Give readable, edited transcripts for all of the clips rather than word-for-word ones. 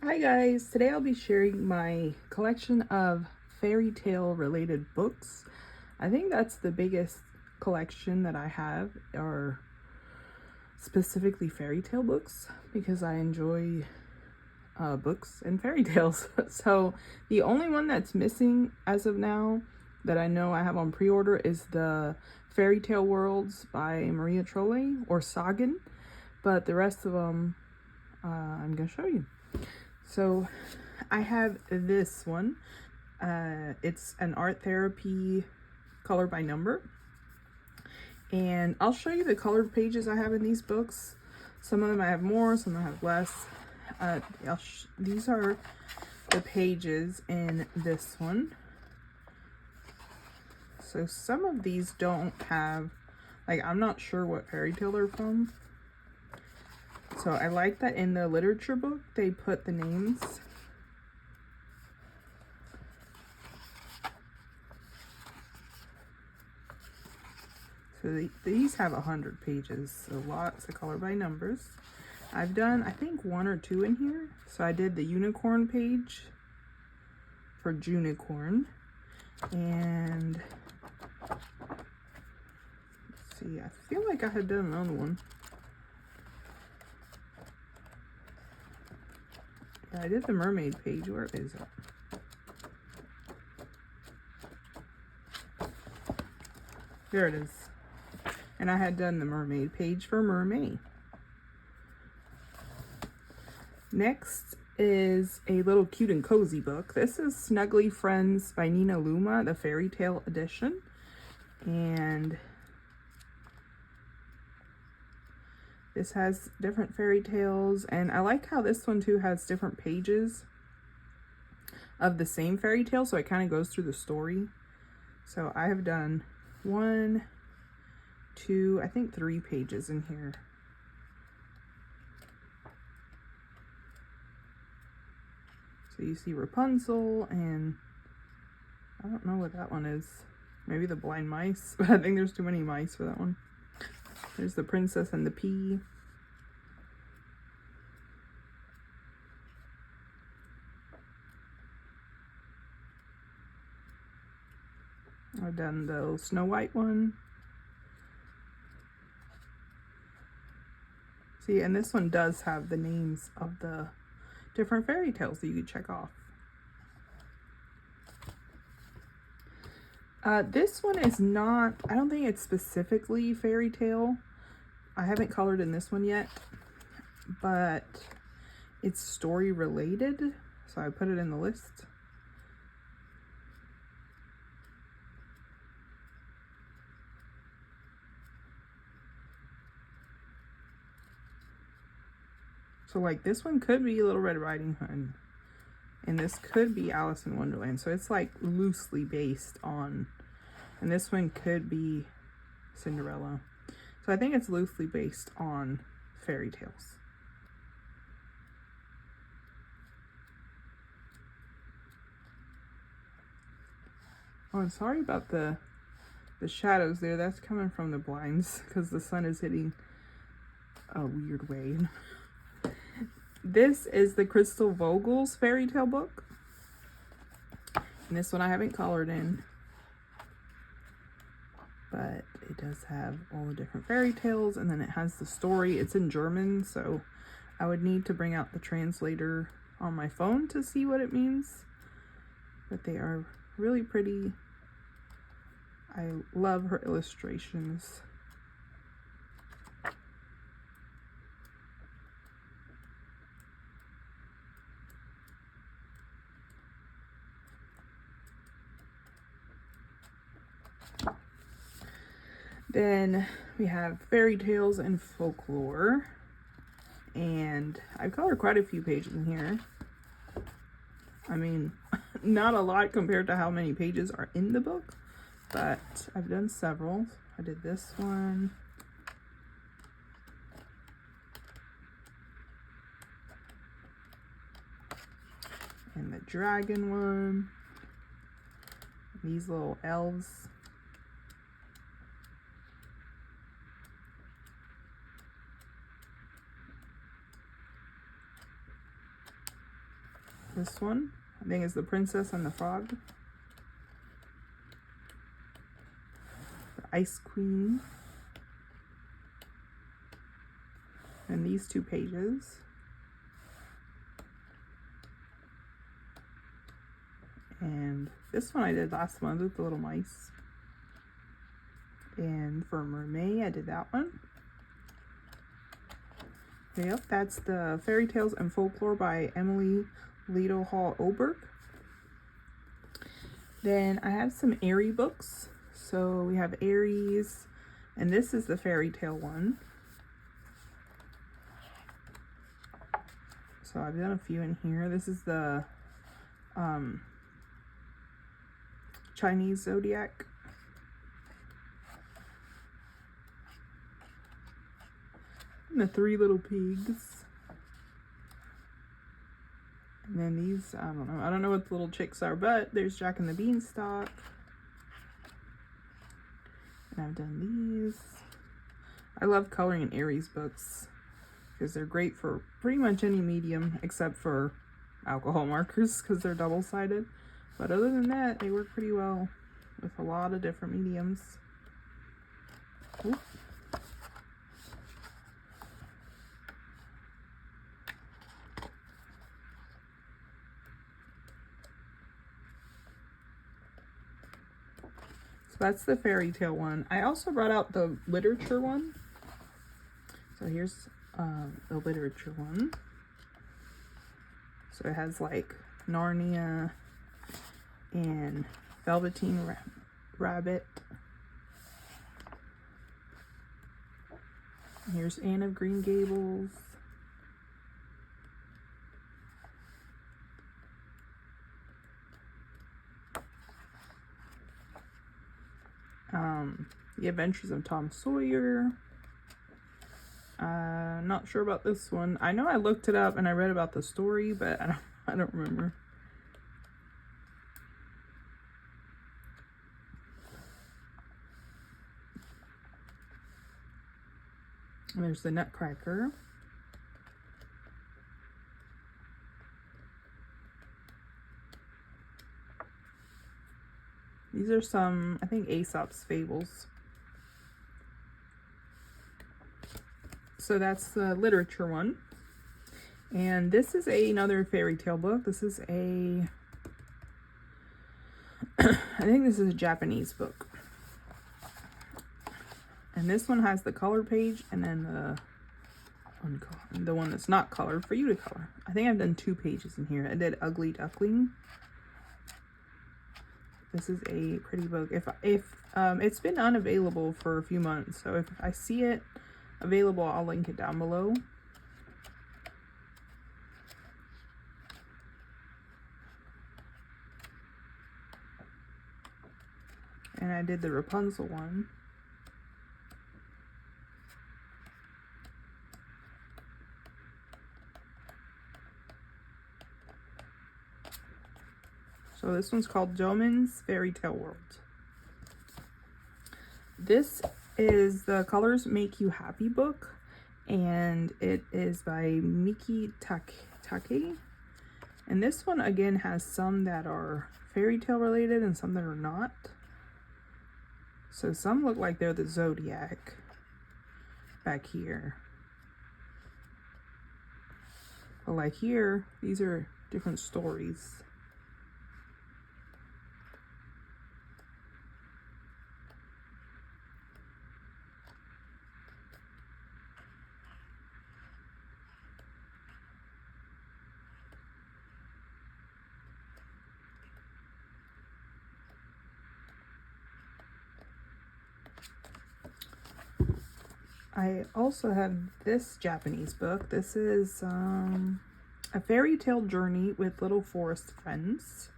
Hi guys, today I'll be sharing my collection of fairy tale related books. I think that's the biggest collection that I have, are specifically fairy tale books, because I enjoy books and fairy tales. So the only one that's missing as of now that I know I have on pre-order is the Fairy Tale Worlds by Maria Trolle, or Sagan, but the rest of them I'm gonna show you. So I have this one. It's an art therapy color by number. And I'll show you the colored pages I have in these books. Some of them I have more, some I have less. These are the pages in this one. So some of these don't have, like, I'm not sure what fairy tale they're from. So I like that in the literature book, they put the names. So these have 100 pages, so lots of color by numbers. I've done, I think, 1 or 2 in here. So I did the unicorn page for Junicorn. And let's see, I feel like I had done another one. Yeah, I did the mermaid page. Where is it? There it is. And I had done the mermaid page for Mermaid. Next is a little cute and cozy book. This is Snuggly Friends by Nina Luma, the fairy tale edition. And this has different fairy tales, and I like how this one too has different pages of the same fairy tale, so it kind of goes through the story. So I have done 1, 2, I think 3 pages in here. So you see Rapunzel, and I don't know what that one is. Maybe the blind mice, but I think there's too many mice for that one. There's the princess and the pea. I've done the Snow White one. See, and this one does have the names of the different fairy tales that you could check off. This one is not, I don't think it's specifically fairy tale. I haven't colored in this one yet, but it's story related, so I put it in the list. So like this one could be Little Red Riding Hood, and this could be Alice in Wonderland. So it's like loosely based on, and this one could be Cinderella. So I think it's loosely based on fairy tales. Oh, I'm sorry about the shadows there. That's coming from the blinds because the sun is hitting a weird way. This is the Crystal Vogel's fairy tale book. And this one I haven't colored in, but it does have all the different fairy tales, and then it has the story. It's in German, so I would need to bring out the translator on my phone to see what it means. But they are really pretty. I love her illustrations. Then we have fairy tales and folklore, and I've colored quite a few pages in here. I mean, not a lot compared to how many pages are in the book, but I've done several. I did this one. And the dragon one. These little elves. This one, I think, is The Princess and the Frog. The Ice Queen. And these 2 pages. And this one I did last month with the little mice. And for Mermaid, I did that one. Yep, that's the Fairy Tales and Folklore by Emily Lido Hall Oberg. Then I have some Airy books. So we have Aries, and this is the fairy tale one. So I've done a few in here. This is the Chinese zodiac. And the 3 little pigs. And then these, I don't know what the little chicks are, but there's Jack and the Beanstalk. And I've done these. I love coloring in Aries books because they're great for pretty much any medium except for alcohol markers because they're double-sided. But other than that, they work pretty well with a lot of different mediums. Ooh. So that's the fairy tale one. I also brought out the literature one. So here's the literature one. So it has like Narnia and Velveteen Rabbit. Here's Anne of Green Gables. The Adventures of Tom Sawyer. Not sure about this one. I know I looked it up and I read about the story, but I don't remember. And there's the Nutcracker. These are some, I think, Aesop's Fables. So that's the literature one. And this is another fairy tale book. This is a, I think this is a Japanese book. And this one has the color page and then the one that's not colored for you to color. I think I've done 2 pages in here. I did Ugly Duckling. This is a pretty book. If it's been unavailable for a few months, so if I see it available, I'll link it down below. And I did the Rapunzel one. So this one's called Domon's Fairy Tale World. This is the Colors Make You Happy book, and it is by Miki Take. And this one again has some that are fairy tale related and some that are not. So some look like they're the zodiac back here. But like here, these are different stories. I also have this Japanese book. This is a fairy tale journey with little forest friends.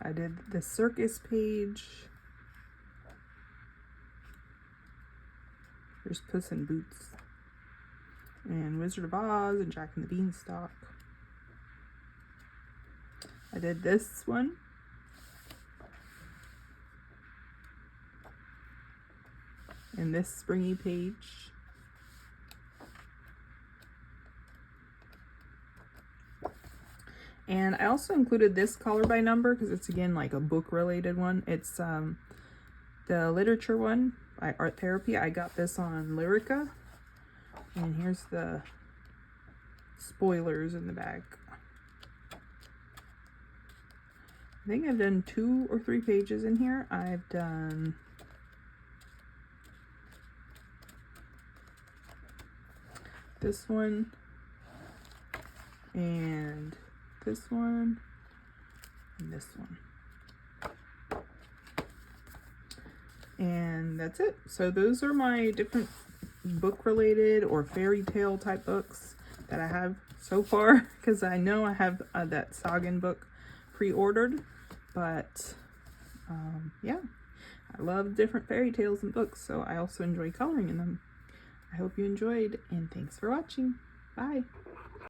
I did the circus page. There's Puss in Boots. And Wizard of Oz and Jack and the Beanstalk. I did this one. And this springy page. And I also included this color by number because it's again like a book related one. It's the literature one by Art Therapy. I got this on Lyrica. And here's the spoilers in the back. I think I've done 2 or 3 pages in here. I've done this one and this one and this one. And that's it. So those are my different book related or fairy tale type books that I have so far, because I know I have that Sagan book pre-ordered, but yeah, I love different fairy tales and books, so I also enjoy coloring in them. I hope you enjoyed, and thanks for watching. Bye.